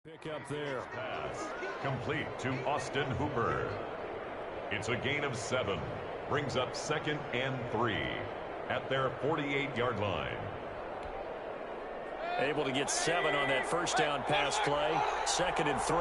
Pick up there. Pass complete to Austin Hooper. It's a gain of 7. Brings up 2nd and 3 at their 48-yard line. Able to get 7 on that first down pass play. 2nd and 3.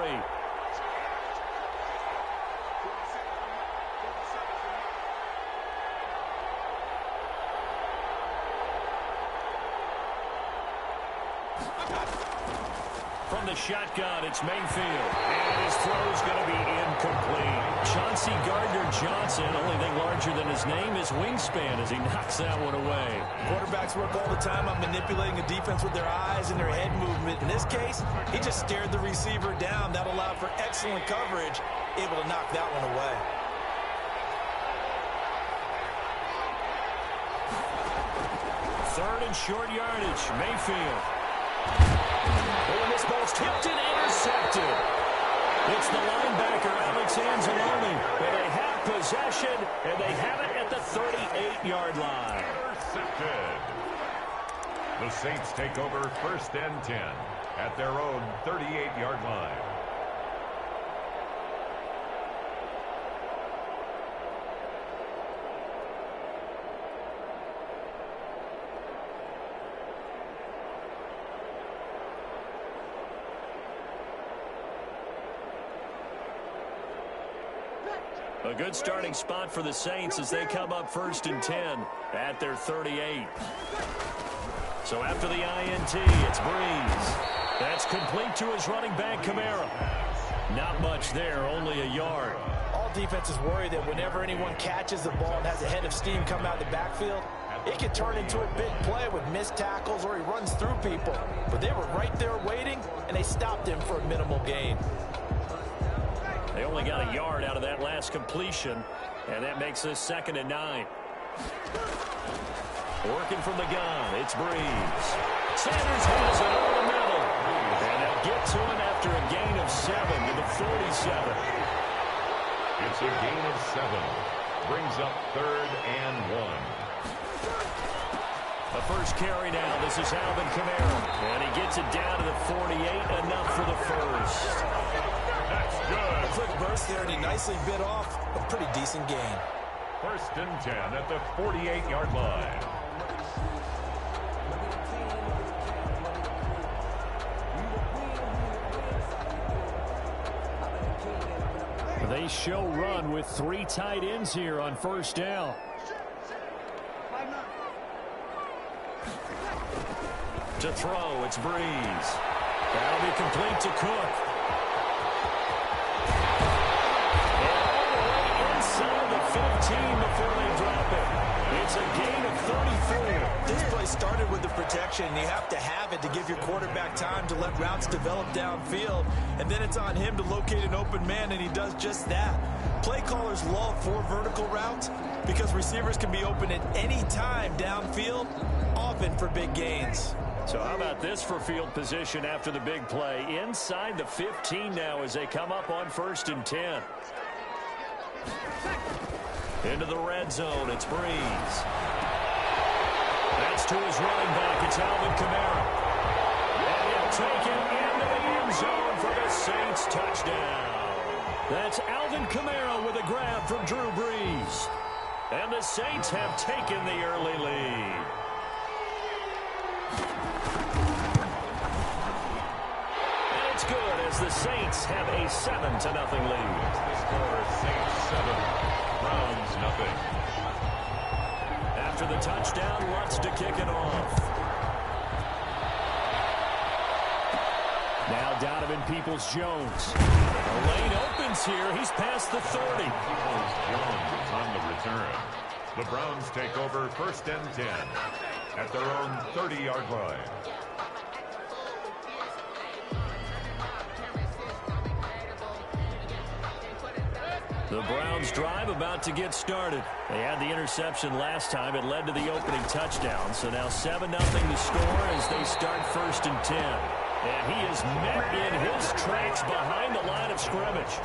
From the shotgun, it's Mayfield. And his throw's going to be incomplete. Chauncey Gardner-Johnson, only thing larger than his name is wingspan as he knocks that one away. Quarterbacks work all the time on manipulating a defense with their eyes and their head movement. In this case, he just stared the receiver down. That allowed for excellent coverage, able to knock that one away. Third and short yardage, Mayfield. And this ball's tipped and intercepted. It's the linebacker, Alex Anzalone. And they have possession, and they have it at the 38-yard line. Intercepted. The Saints take over 1st and 10 at their own 38-yard line. A good starting spot for the Saints as they come up 1st and 10 at their 38. So after the INT, it's Breeze. That's complete to his running back, Kamara. Not much there, only a yard. All defenses worry that whenever anyone catches the ball and has a head of steam come out of the backfield, it can turn into a big play with missed tackles or he runs through people. But they were right there waiting, and they stopped him for a minimal gain. They only got a yard out of that last completion, and that makes this 2nd and 9. Working from the gun, it's Breeze. Sanders has it over the middle. And they'll get to him after a gain of 7 to the 47. It's a gain of 7. Brings up 3rd and 1. The first carry now. This is Alvin Kamara. And he gets it down to the 48. Enough for the first. That's good. A quick burst there, and he nicely bit off a pretty decent gain. 1st and 10 at the 48-yard line. They show run with 3 tight ends here on 1st down. To throw, it's Breeze. That'll be complete to Cook. And all the way inside the 15 before they drop it. It's a gain of 34. This play started with the protection, and you have to have it to give your quarterback time to let routes develop downfield. And then it's on him to locate an open man, and he does just that. Play callers love 4 vertical routes because receivers can be open at any time downfield, often for big gains. So how about this for field position after the big play? Inside the 15 now as they come up on 1st and 10. Into the red zone, it's Breeze. That's to his running back, it's Alvin Kamara. And he'll take it into the end zone for the Saints touchdown. That's Alvin Kamara with a grab from Drew Brees. And the Saints have taken the early lead. And it's good as the Saints have a 7-0 lead. The score, Saints 7, Browns nothing. After the touchdown, Lutz to kick it off. Now Donovan Peoples-Jones. The lane opens here. He's past the 30. Peoples-Jones is on the return. The Browns take over 1st and 10 at their own 30-yard line. The Browns drive about to get started. They had the interception last time. It led to the opening touchdown. So now 7-0 to score as they start 1st and 10. And he is met in his tracks behind the line of scrimmage.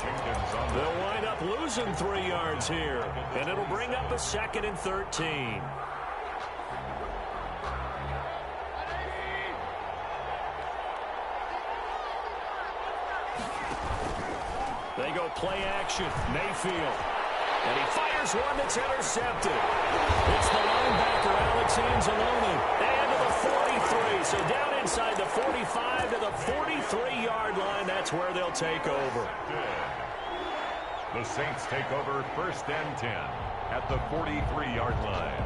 They'll wind up losing 3 yards here. And it'll bring up a 2nd and 13. They go play action. Mayfield. And he fires one that's intercepted. It's the linebacker, Alex Anzalone. And to the 43. So down inside the 45 to the 43-yard line. That's where they'll take over. The Saints take over 1st and 10 at the 43-yard line.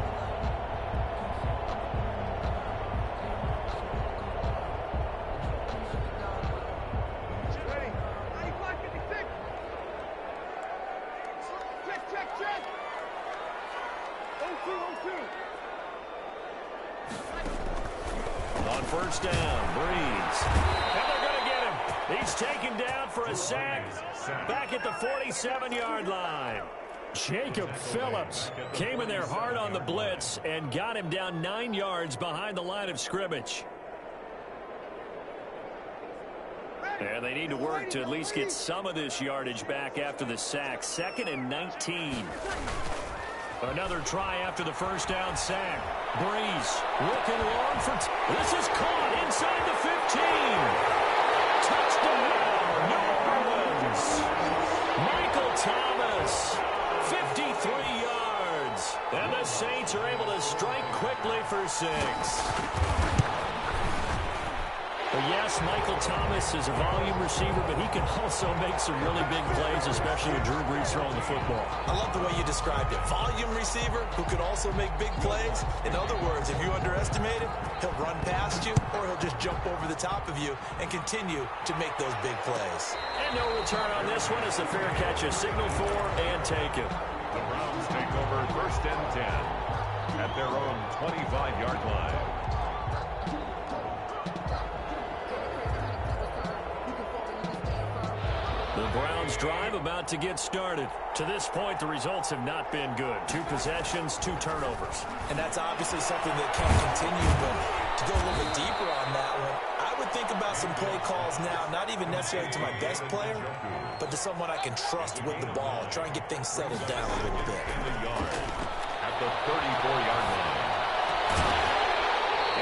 On 1st down, Breeze. And they're going to get him. He's taken down for a sack back at the 47-yard line. Jacob Phillips came in there hard on the blitz and got him down 9 yards behind the line of scrimmage. And they need to work to at least get some of this yardage back after the sack. 2nd and 19. Another try after the 1st down sack. Breeze looking long for... This is caught inside the 15. Touchdown, New Orleans. Michael Thomas, 53 yards. And the Saints are able to strike quickly for 6. Well, yes, Michael Thomas is a volume receiver, but he can also make some really big plays, especially with Drew Brees throwing the football. I love the way you described it. Volume receiver who can also make big plays. In other words, if you underestimate him, he'll run past you or he'll just jump over the top of you and continue to make those big plays. And no return on this one as the fair catch is signaled for and taken. The Browns take over 1st and 10 at their own 25-yard line. The Browns drive about to get started. To this point, the results have not been good. 2 possessions, 2 turnovers. And that's obviously something that can't continue, but to go a little bit deeper on that one, I would think about some play calls now, not even necessarily to my best player, but to someone I can trust with the ball. Try and get things settled down a little bit. In the yard at the 34-yard line.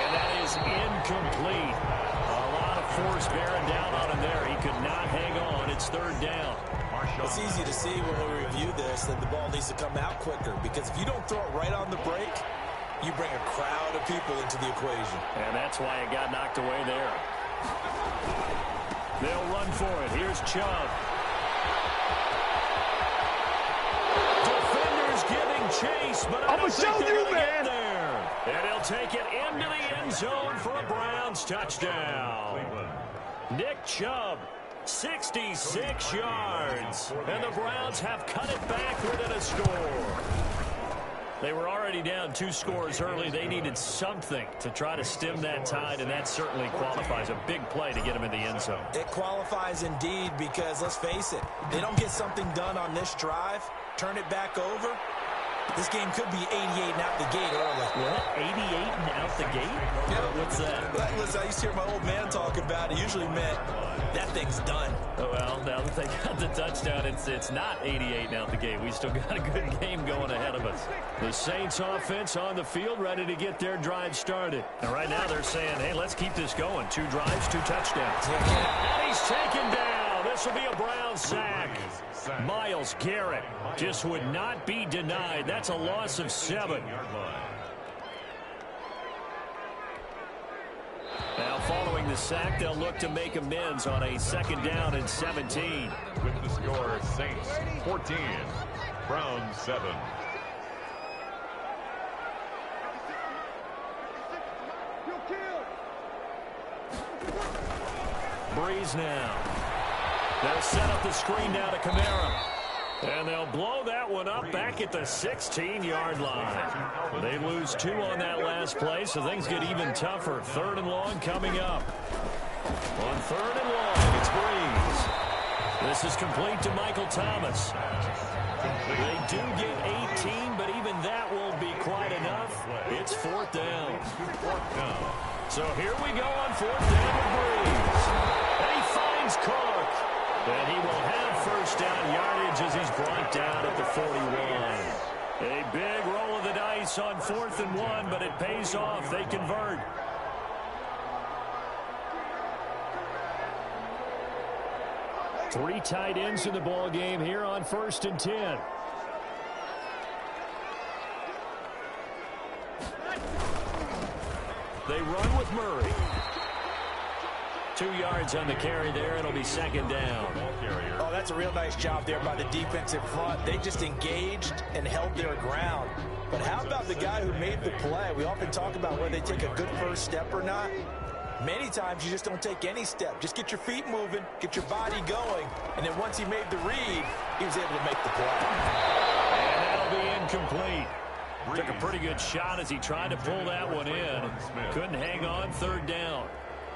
And that is incomplete. A lot of force bearing down on him there. He could not hang on. It's 3rd down. It's easy to see when we review this that the ball needs to come out quicker, because if you don't throw it right on the break, you bring a crowd of people into the equation. And that's why it got knocked away there. They'll run for it. Here's Chubb. Defenders giving chase, but I don't think they're going to get there. And he'll take it into the end zone for a Browns touchdown. Nick Chubb, 66 yards. And the Browns have cut it back within a score. They were already down 2 scores early. They needed something to try to stem that tide, and that certainly qualifies. A big play to get them in the end zone. It qualifies indeed, because let's face it, they don't get something done on this drive, turn it back over, this game could be 88 and out the gate early. What? 88 and out the gate? Yeah. What's that? Listen, I used to hear my old man talk about it. Usually meant that thing's done. Oh, well, now that they got the touchdown, it's not 88 and out the gate. We still got a good game going ahead of us. The Saints offense on the field, ready to get their drive started. And right now they're saying, hey, let's keep this going. 2 drives, 2 touchdowns. And he's taken down. This will be a Brown sack. Myles Garrett just would not be denied. That's a loss of 7. Now, following the sack, they'll look to make amends on a 2nd down and 17. With the score, Saints 14, Browns 7. Breeze now. They'll set up the screen down to Kamara. And they'll blow that one up back at the 16-yard line. They lose 2 on that last play, so things get even tougher. 3rd and long coming up. On 3rd and long, it's Breeze. This is complete to Michael Thomas. They do get 18, but even that won't be quite enough. It's 4th down. So here we go on 4th down with Breeze. And he finds Clark. And he will have 1st down yardage as he's brought down at the 41. A big roll of the dice on 4th and 1, but it pays off. They convert. Three tight ends in the ball game here on 1st and 10. They run with Murray. 2 yards on the carry there. It'll be 2nd down. Oh, that's a real nice job there by the defensive front. They just engaged and held their ground. But how about the guy who made the play? We often talk about whether they take a good first step or not. Many times you just don't take any step. Just get your feet moving, get your body going, and then once he made the read, he was able to make the play. And that'll be incomplete. Took a pretty good shot as he tried to pull that one in. Couldn't hang on 3rd down.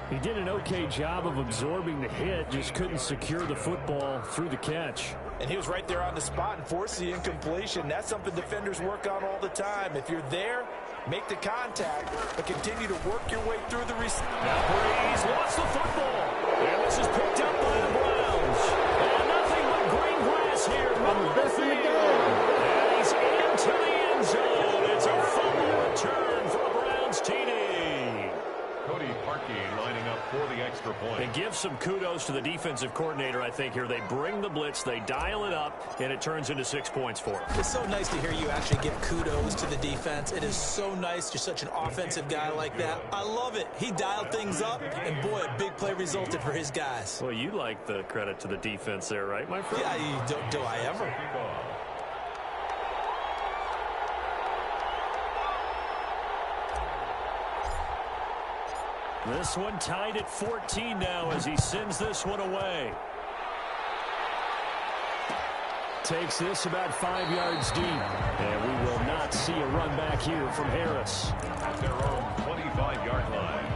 He did an okay job of absorbing the hit, just couldn't secure the football through the catch. And he was right there on the spot and forced the incompletion. That's something defenders work on all the time. If you're there, make the contact, but continue to work your way through the receiver. Now Breeze lost the football. And this is picked up by the Browns. And nothing but green grass here from the field. And he's into the end zone. It's a fumble return for a Browns TD. Cody Parkey lining up for the extra point. And give some kudos to the defensive coordinator, I think, here. They bring the blitz, they dial it up, and it turns into 6 points for them. It's so nice to hear you actually give kudos to the defense. It is so nice. You're such an offensive guy like that. I love it. He dialed things up, and boy, a big play resulted for his guys. Well, you like the credit to the defense there, right, my friend? Yeah, do I ever? This one tied at 14 now as he sends this one away. Takes this about 5 yards deep. And we will not see a run back here from Harris. At their own 25-yard line.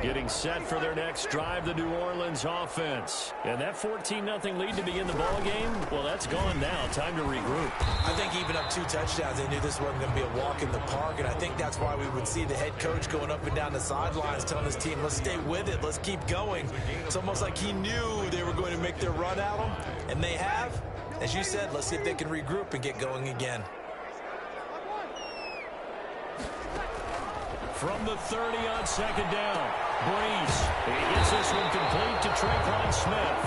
Getting set for their next drive, the New Orleans offense. And that 14-0 lead to begin the ball game, well, that's gone now. Time to regroup. I think even up 2 touchdowns, they knew this wasn't going to be a walk in the park, and I think that's why we would see the head coach going up and down the sidelines telling his team, let's stay with it, let's keep going. It's almost like he knew they were going to make their run at him, and they have. As you said, let's see if they can regroup and get going again. From the 30 on 2nd down. Breeze. He gets this one complete to Tre'Quan Smith.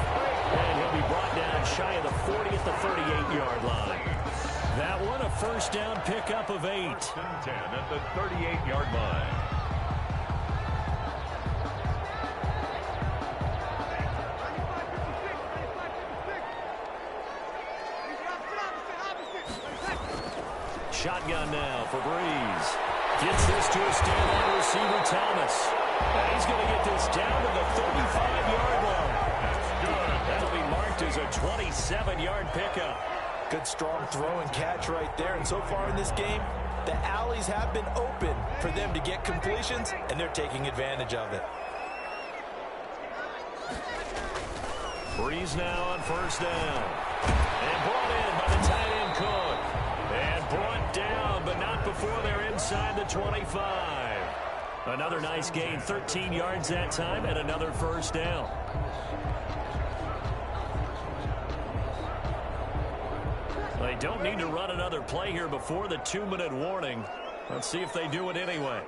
And he'll be brought down shy of the 40 at the 38-yard line. That one a 1st down pickup of 8. 10 at the 38-yard line. Shotgun now for Breeze. Gets this to a standout receiver, Thomas. And he's going to get this down to the 35-yard line. That's good. That'll be marked as a 27-yard pickup. Good strong throw and catch right there. And so far in this game, the alleys have been open for them to get completions, and they're taking advantage of it. Breeze now on 1st down. And brought in by the tight end Cook. And brought down, but not before they're inside the 25. Another nice gain, 13 yards that time, and another 1st down. They don't need to run another play here before the 2-minute warning. Let's see if they do it anyway.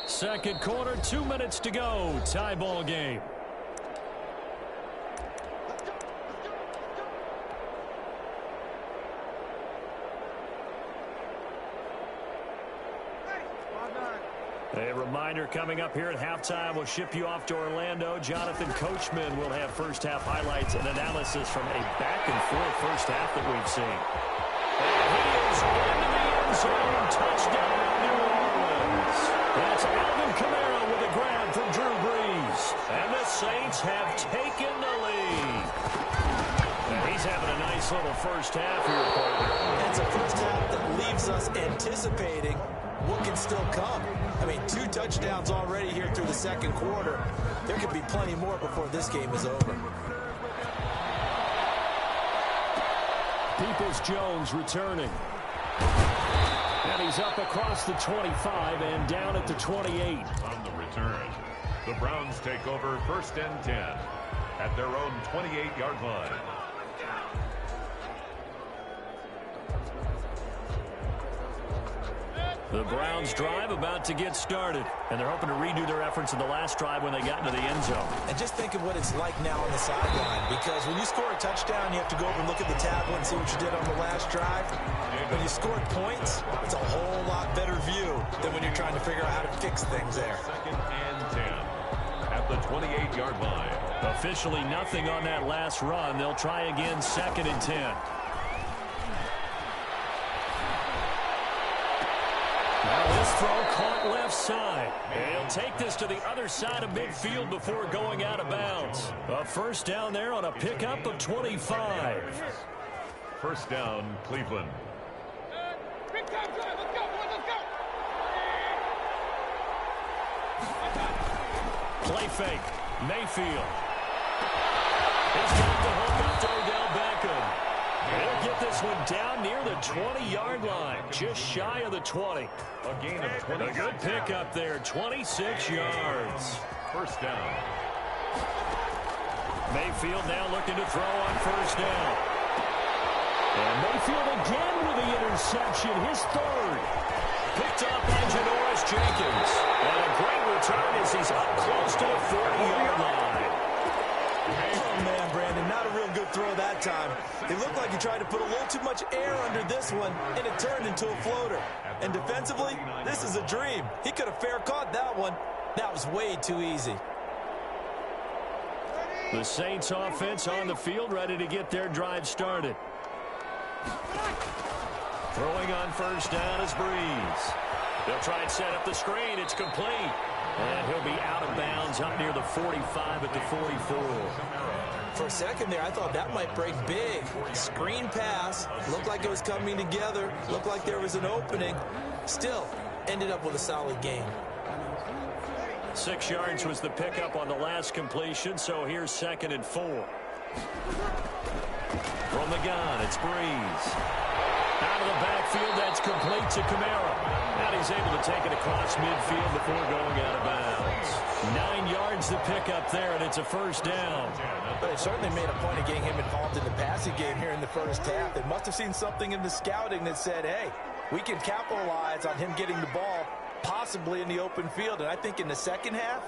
Second quarter, 2 minutes to go. Tie ball game. A reminder coming up here at halftime. We'll ship you off to Orlando. Jonathan Coachman will have first half highlights and analysis from a back-and-forth first half that we've seen. And he is into the end zone. Touchdown, New Orleans. That's Alvin Kamara with a grab from Drew Brees. And the Saints have taken the lead. And he's having a nice little first half here, partner. It's a first half that leaves us anticipating what can still come. I mean, 2 touchdowns already here through the second quarter. There could be plenty more before this game is over. Peoples-Jones returning. And he's up across the 25 and down at the 28. On the return, the Browns take over 1st and 10. at their own 28-yard line. The Browns drive about to get started, and they're hoping to redo their efforts in the last drive when they got into the end zone. And just think of what it's like now on the sideline, because when you score a touchdown, you have to go over and look at the tablet and see what you did on the last drive. When you score points, it's a whole lot better view than when you're trying to figure out how to fix things there. 2nd and 10 at the 28-yard line. Officially nothing on that last run. They'll try again 2nd and 10. Now this throw caught left side. And he'll take this to the other side of midfield before going out of bounds. A first down there on a pickup of 25. First down, Cleveland. Big time drive. Let's go, boys. Let's go. Play fake. Mayfield. He's got the hook up to Odell Beckham. He'll get this one down near the 20-yard line, just shy of the 20. A gain of 20. A good pickup there, 26 yards. First down. Mayfield now looking to throw on first down. And Mayfield again with the interception, his third. Picked up by Janoris Jenkins. And a great return as he's up close to the 40-yard line. Oh, man, Brandon, not a real good throw that time. It looked like he tried to put a little too much air under this one, and it turned into a floater. And defensively, this is a dream. He could have fair caught that one. That was way too easy. The Saints offense on the field, ready to get their drive started. Throwing on first down is Breeze. They'll try and set up the screen. It's complete. And he'll be out of bounds up near the 45 at the 44. For a second there, I thought that might break big. Screen pass. Looked like it was coming together. Looked like there was an opening. Still, ended up with a solid gain. 6 yards was the pickup on the last completion, so here's 2nd and 4. From the gun, it's Breeze. Out of the backfield, that's complete to Kamara. And he's able to take it across midfield before going out of bounds. 9 yards to pick up there, and it's a first down. But it certainly made a point of getting him involved in the passing game here in the first half. They must have seen something in the scouting that said, hey, we can capitalize on him getting the ball possibly in the open field. And I think in the second half,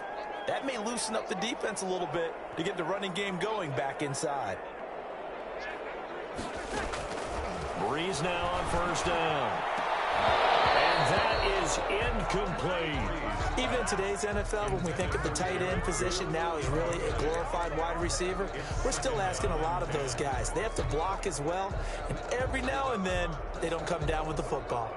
that may loosen up the defense a little bit to get the running game going back inside. Breeze now on first down. And that is incomplete. Even in today's NFL, when we think of the tight end position now as really a glorified wide receiver, we're still asking a lot of those guys. They have to block as well, and every now and then, they don't come down with the football.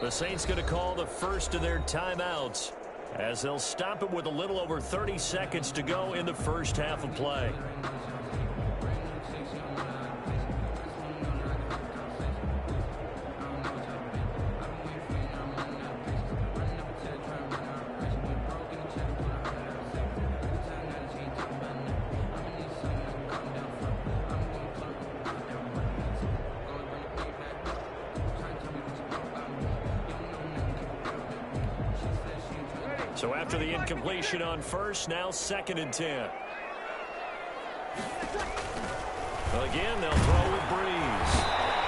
The Saints going to call the first of their timeouts as they'll stop it with a little over 30 seconds to go in the first half of play. So after the incompletion on first, now 2nd and 10. Again, they'll throw with Breeze.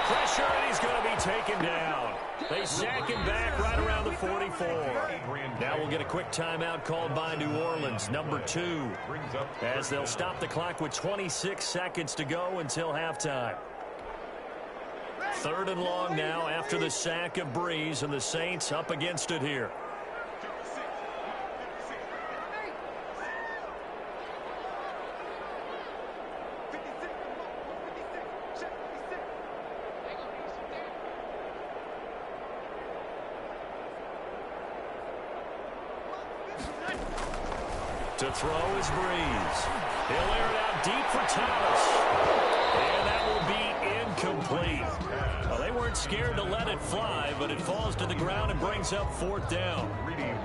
Pressure, and he's going to be taken down. They sack him back right around the 44. Now we'll get a quick timeout called by New Orleans, number 2, as they'll stop the clock with 26 seconds to go until halftime. 3rd and long now after the sack of Breeze, and the Saints up against it here. To throw is Breeze. He'll air it out deep for Thomas. And that will be incomplete. Well, they weren't scared to let it fly, but it falls to the ground and brings up 4th down.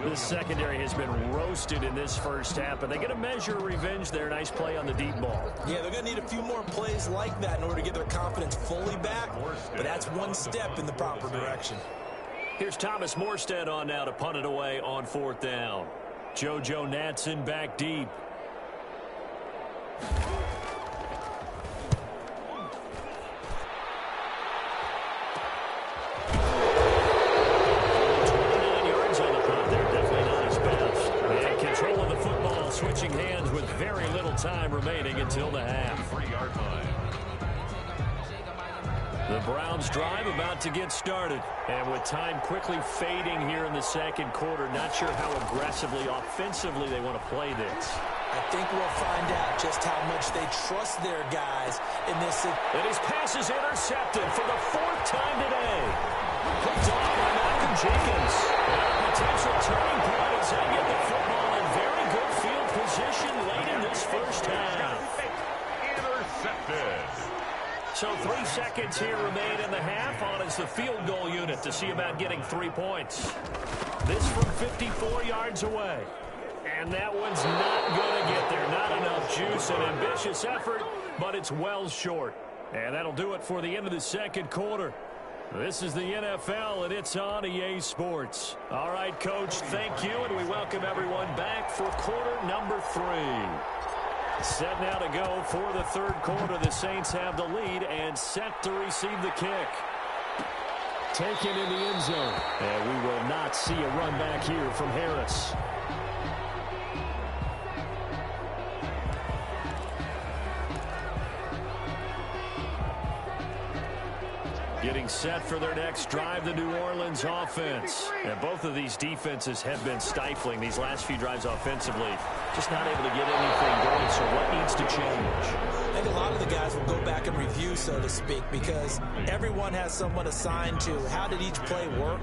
This secondary has been roasted in this first half, but they get a measure of revenge there. Nice play on the deep ball. Yeah, they're going to need a few more plays like that in order to get their confidence fully back, but that's one step in the proper direction. Here's Thomas Morstead on now to punt it away on 4th down. JoJo Natson back deep. Switching hands with very little time remaining until the half. 3-yard line. The Browns drive about to get started. And with time quickly fading here in the second quarter, not sure how aggressively, offensively they want to play this. I think we'll find out just how much they trust their guys in this. And his pass is intercepted for the 4th time today. Picked off by Malcolm Jenkins. And a potential turning point as they get the football in very good field position late in this first half. Intercepted. So 3 seconds here remain in the half on as the field goal unit to see about getting 3 points. This from 54 yards away. And that one's not going to get there. Not enough juice. An ambitious effort, but it's well short. And that'll do it for the end of the second quarter. This is the NFL, and it's on EA Sports. All right, Coach, thank you, and we welcome everyone back for quarter number 3. Set now to go for the third quarter. The Saints have the lead and set to receive the kick. Taken in the end zone. And we will not see a run back here from Harris. Getting set for their next drive, the New Orleans offense. And both of these defenses have been stifling these last few drives offensively. Just not able to get anything going, so what needs to change? I think a lot of the guys will go back and review, so to speak, because everyone has someone assigned to how did each play work.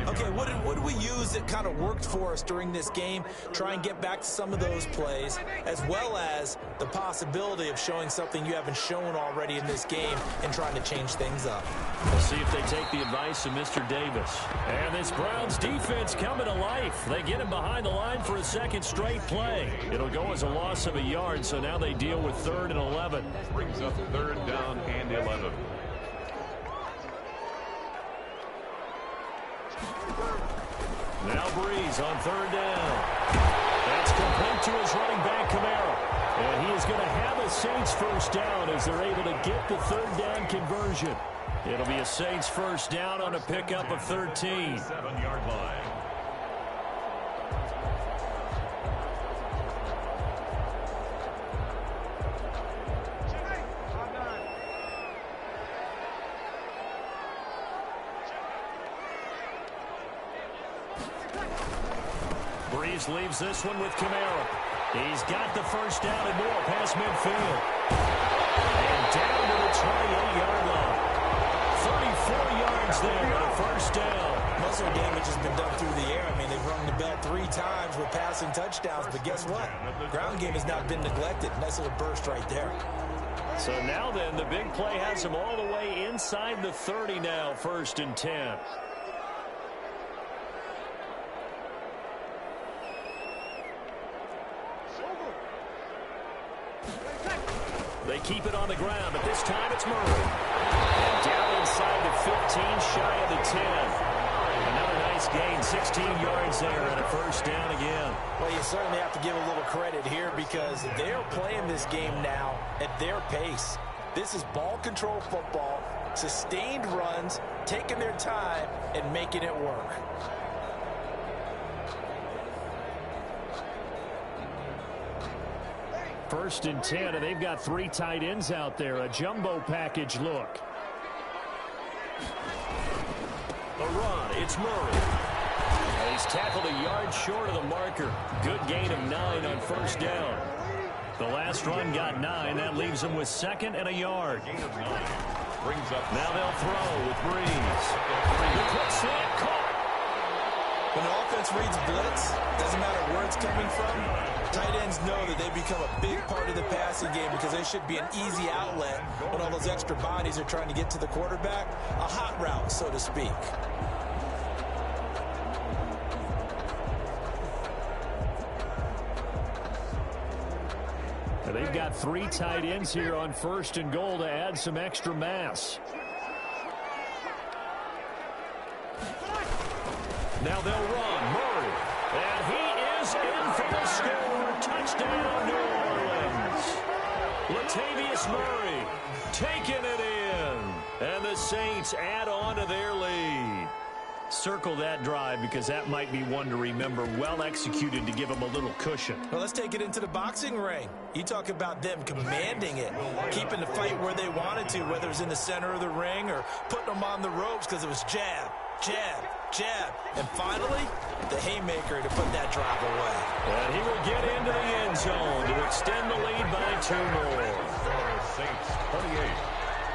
Okay, what did we use that kind of worked for us during this game? Try and get back to some of those plays, as well as the possibility of showing something you haven't shown already in this game and trying to change things up. We'll see if they take the advice of Mr. Davis. And this Browns defense coming to life. They get him behind the line for a second straight play. It'll go as a loss of a yard, so now they deal with 3rd and 11. Brings up 3rd down and 11. Now Breeze on 3rd down. That's complete to his running back, Kamara. And he is going to have a Saints first down as they're able to get the 3rd down conversion. It'll be a Saints first down on a pickup of 13. 7-yard line. Breeze leaves this one with Kamara. He's got the first down and more past midfield. And down to the 28-yard line. 34 yards there and a first down. Muscle damage has been done through the air. I mean, they've rung the bell 3 times with passing touchdowns, but guess what? Ground game has not been neglected. Nice little burst right there. So now then, the big play has him all the way inside the 30 now, 1st and 10. They keep it on the ground, but this time it's Murray. And down inside the 15, shy of the 10. Another nice gain, 16 yards there, and a first down again. Well, you certainly have to give a little credit here because they're playing this game now at their pace. This is ball control football, sustained runs, taking their time, and making it work. First and 10, and they've got 3 tight ends out there. A jumbo package look. A run, it's Murray. And he's tackled a yard short of the marker. Good gain of 9 on first down. The last run got 9. That leaves him with 2nd and a yard. Gain of 9. Brings up. Now they'll throw with Breeze. The quick slant caught. When the offense reads blitz, doesn't matter where it's coming from, tight ends know that they become a big part of the passing game because they should be an easy outlet when all those extra bodies are trying to get to the quarterback. A hot route, so to speak. They've got 3 tight ends here on 1st and goal to add some extra mass. Now they'll run. Murray. And he is in for the score. Touchdown, New Orleans. Latavius Murray taking it in. And the Saints add on to their lead. Circle that drive because that might be one to remember. Well executed to give them a little cushion. Well, let's take it into the boxing ring. You talk about them commanding it, keeping the fight where they wanted to, whether it was in the center of the ring or putting them on the ropes because it was jab, jab, jab. And finally, the haymaker to put that drive away. And he will get into the end zone to extend the lead by 2 more. Saints 28,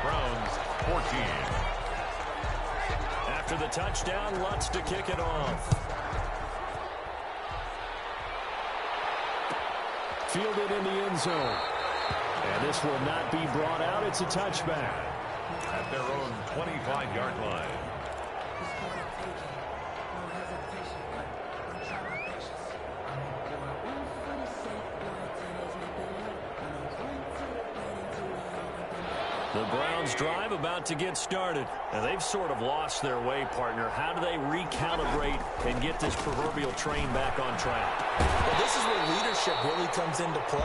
Browns 14. After the touchdown, Lutz to kick it off. Fielded in the end zone. And this will not be brought out. It's a touchback. At their own 25-yard line. The Browns drive about to get started. And they've sort of lost their way, partner. How do they recalibrate and get this proverbial train back on track? Well, this is where leadership really comes into play.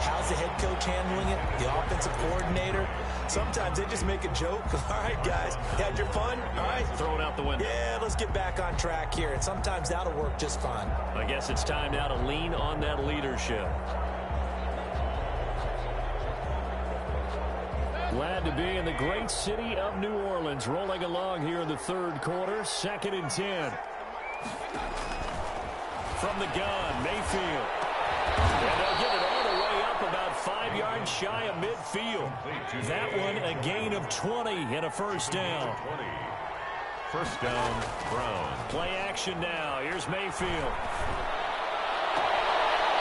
How's the head coach handling it? The offensive coordinator? Sometimes they just make a joke. All right, guys, you had your fun? All right. Throw it out the window. Yeah, let's get back on track here. And sometimes that'll work just fine. I guess it's time now to lean on that leadership. Glad to be in the great city of New Orleans. Rolling along here in the 3rd quarter. 2nd and 10. From the gun, Mayfield. And they'll get it all the way up about 5 yards shy of midfield. That one a gain of 20 and a first down. 20. First down, Browns. Play action now. Here's Mayfield.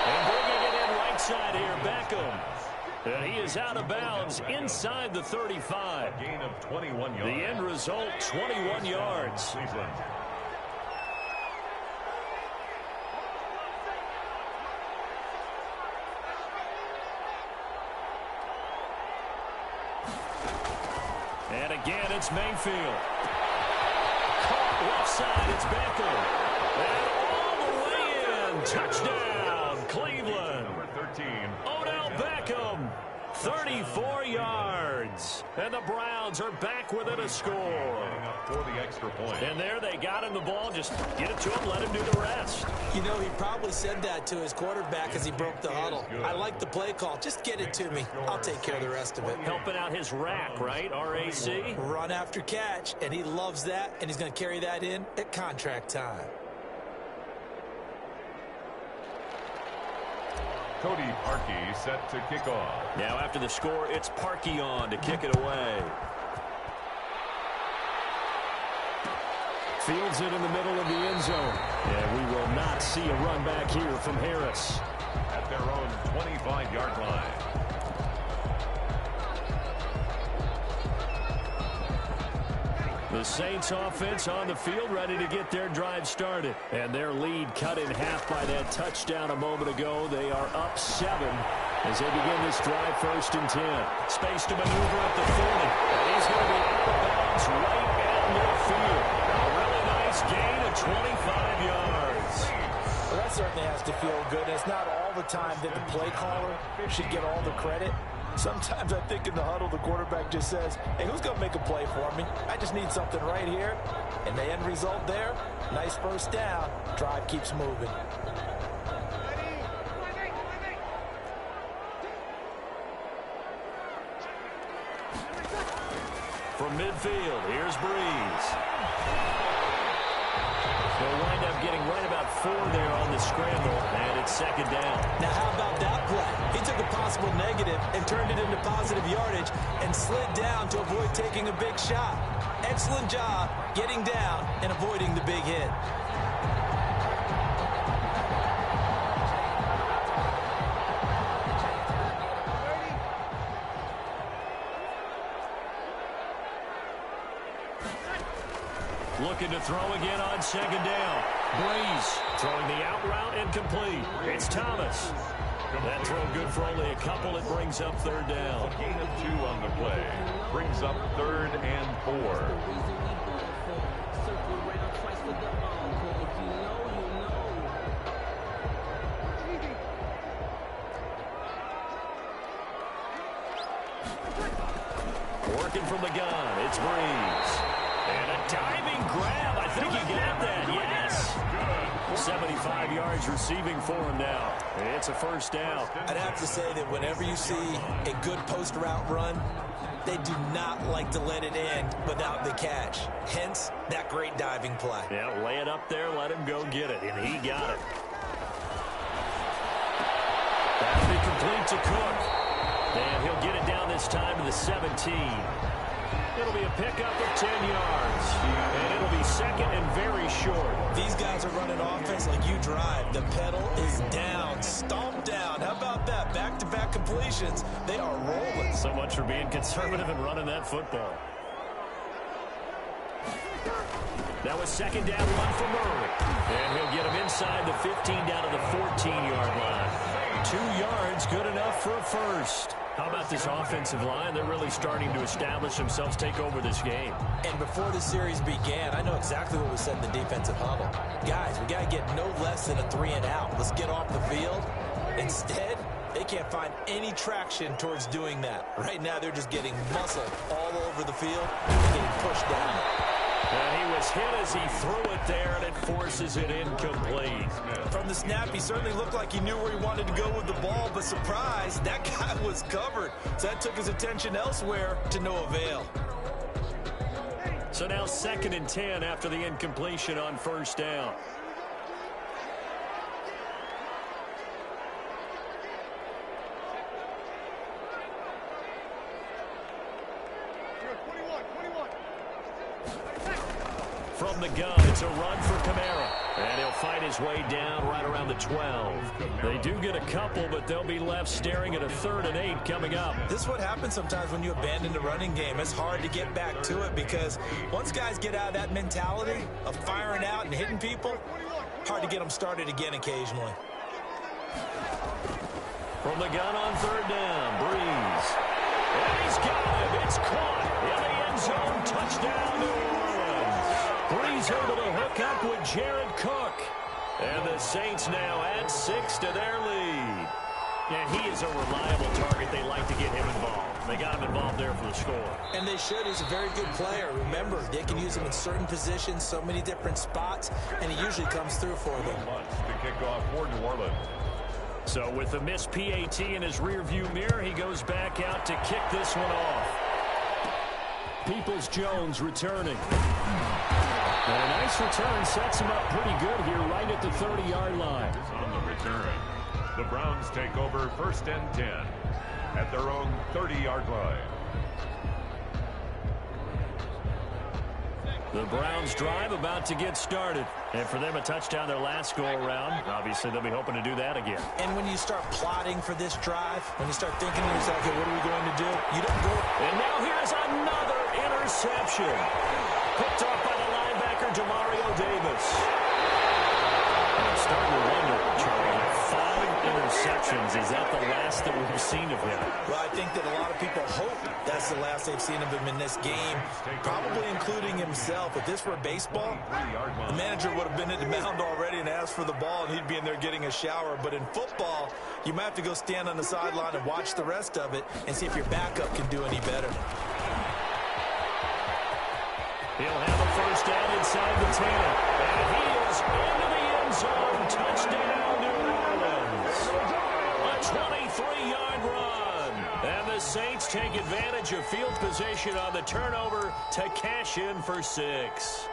And bringing it in right side here, Beckham. And he is out of bounds inside the 35. Gain of 21 yards. The end result, 21 yards. Cleveland. And again, it's Mayfield. Caught left side, it's Beckham. And all the way in. Touchdown, Cleveland. Number 13. Odell Beckham, 34 yards. And the Browns are back within a score. Up for the extra point. And there they got him the ball. Just get it to him, let him do the rest. You know, he probably said that to his quarterback as he broke the huddle. I like the play call. Just get it to me. I'll take care of the rest of it. Helping out his rack, right? RAC. Run after catch, and he loves that, and he's going to carry that in at contract time. Cody Parkey set to kick off. Now after the score, it's Parkey on to kick it away. Fields it in the middle of the end zone. And we will not see a run back here from Harris. At their own 25-yard line. The Saints offense on the field ready to get their drive started. And their lead cut in half by that touchdown a moment ago. They are up 7 as they begin this drive 1st and 10. Space to maneuver at the 40. And he's going to be out of bounds right at midfield. A really nice gain of 25 yards. Well, that certainly has to feel good. It's not all the time that the play caller should get all the credit. Sometimes I think in the huddle, the quarterback just says, hey, who's going to make a play for me? I just need something right here. And the end result there, nice first down. Drive keeps moving. From midfield, here's Breeze. They'll wind up getting right about 4 there on the scramble, and it's 2nd down. Now, how about that play? He took a possible negative and turned it into positive yardage and slid down to avoid taking a big shot. Excellent job getting down and avoiding the big hit. Looking to throw again on second down. Breeze throwing the out route incomplete. It's Thomas. That throw good for only a couple. It brings up third down. A gain of 2 on the play. Brings up 3rd and 4. Working from the gun, it's Breeze. And a diving grab. I think he got that, yes. 75 yards receiving for him now. It's a first down. I'd have to say that whenever you see a good post route run, they do not like to let it end without the catch. Hence, that great diving play. Yeah, lay it up there, let him go get it, and he got it. That'll be complete to Cook. And he'll get it down this time to the 17. It'll be a pickup of 10 yards. And it'll be second and very short. These guys are running offense like you drive. The pedal is down, stomped down. How about that? Back-to-back completions. They are rolling. So much for being conservative and running that football. That was second down, run for Murray. And he'll get him inside the 15 down to the 14-yard line. 2 yards, good enough for a first. How about this offensive line? They're really starting to establish themselves, take over this game. And before the series began, I know exactly what we said in the defensive huddle. Guys, we got to get no less than a 3 and out. Let's get off the field. Instead, they can't find any traction towards doing that. Right now, they're just getting muscled all over the field and getting pushed down. And he was hit as he threw it there, and it forces it incomplete. From the snap, he certainly looked like he knew where he wanted to go with the ball, but surprise, that guy was covered. So that took his attention elsewhere to no avail. So now 2nd and 10 after the incompletion on first down. From the gun, it's a run for Kamara. And he'll fight his way down right around the 12. They do get a couple, but they'll be left staring at a 3rd and 8 coming up. This is what happens sometimes when you abandon the running game. It's hard to get back to it because once guys get out of that mentality of firing out and hitting people, hard to get them started again occasionally. From the gun on 3rd down, Breeze. And he's got him. It's caught in the end zone. Touchdown, New Orleans. Breeze able to hook up with Jared Cook. And the Saints now add 6 to their lead. Yeah, he is a reliable target. They like to get him involved. They got him involved there for the score. And they should. He's a very good player. Remember, they can use him in certain positions, so many different spots, and he usually comes through for them. To kick off for New Orleans. So with the missed PAT in his rearview mirror, he goes back out to kick this one off. Peoples-Jones returning. And a nice return sets him up pretty good here right at the 30-yard line. On the return, the Browns take over 1st and 10 at their own 30-yard line. The Browns drive about to get started. And for them, a touchdown their last go-around. Obviously, they'll be hoping to do that again. And when you start plotting for this drive, when you start thinking to yourself, okay, what are we going to do? You don't go. And now here's another interception. Picked off by the linebacker, Demario Davis. I'm starting to wonder, Charlie, 5 interceptions. Is that the last that we've seen of him? Well, I think that a lot of people hope that's the last they've seen of him in this game, probably including himself. If this were baseball, the manager would have been at the mound already and asked for the ball, and he'd be in there getting a shower. But in football, you might have to go stand on the sideline and watch the rest of it and see if your backup can do any better. He'll have a first down inside the 10. And he is into the end zone. Touchdown, New Orleans. A 23-yard run. And the Saints take advantage of field position on the turnover to cash in for 6.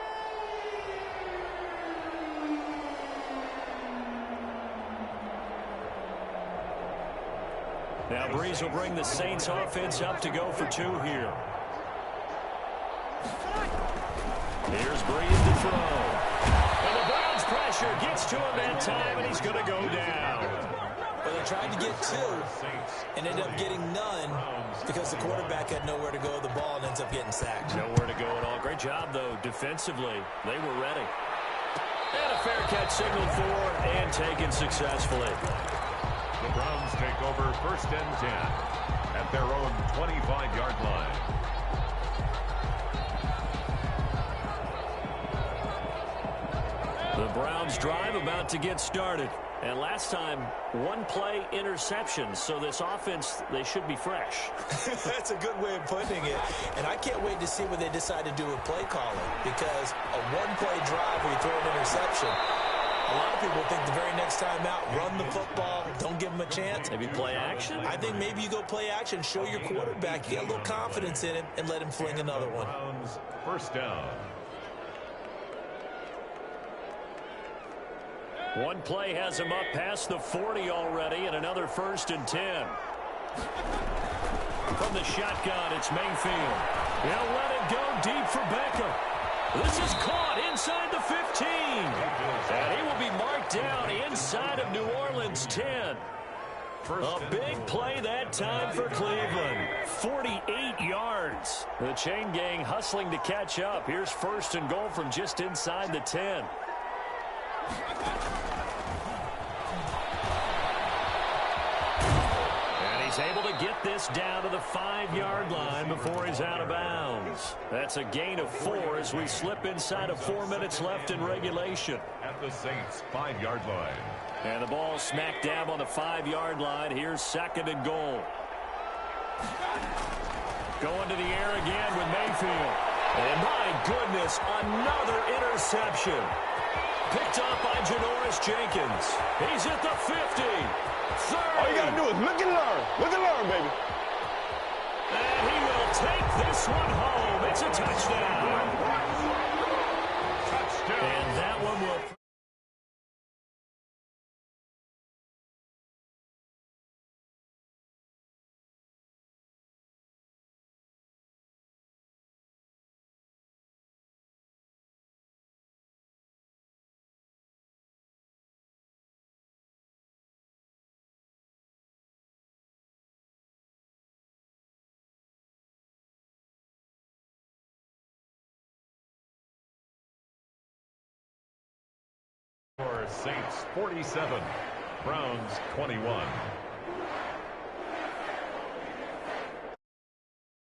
Now Breeze will bring the Saints offense up to go for 2 here. Here's Breeze to throw. And the Browns pressure gets to him that time, and he's going to go down. But they're tried to get two and ended up getting none because the quarterback had nowhere to go with the ball and ends up getting sacked. Nowhere to go at all. Great job, though, defensively. They were ready. And a fair catch signaled for and taken successfully. The Browns take over 1st and 10 at their own 25-yard line. The Browns drive about to get started. And last time, one-play interception. So this offense, they should be fresh. That's a good way of putting it. And I can't wait to see what they decide to do with play calling. Because a one-play drive where you throw an interception, a lot of people think the very next time out, run the football, don't give them a chance. Maybe play action? I think maybe you go play action, show your quarterback, get a little confidence in him, and let him fling another one. Browns, 1st down. One play has him up past the 40 already, and another 1st and 10. From the shotgun, it's Mayfield. He'll let it go deep for Beckham. This is caught inside the 15. And he will be marked down inside of New Orleans 10. A big play that time for Cleveland. 48 yards. The chain gang hustling to catch up. Here's 1st and goal from just inside the 10. And he's able to get this down to the 5-yard line before he's out of bounds. That's a gain of 4 as we slip inside of 4 minutes left in regulation. At the Saints' 5-yard line. And the ball smack dab on the 5-yard line. Here's 2nd and goal. Going to the air again with Mayfield. And my goodness, another interception. Picked up by Janoris Jenkins. He's at the 50. 30. All you got to do is look and learn. Look and learn, baby. And he will take this one home. It's a touchdown. Touchdown. And that one will... For Saints 47, Browns 21.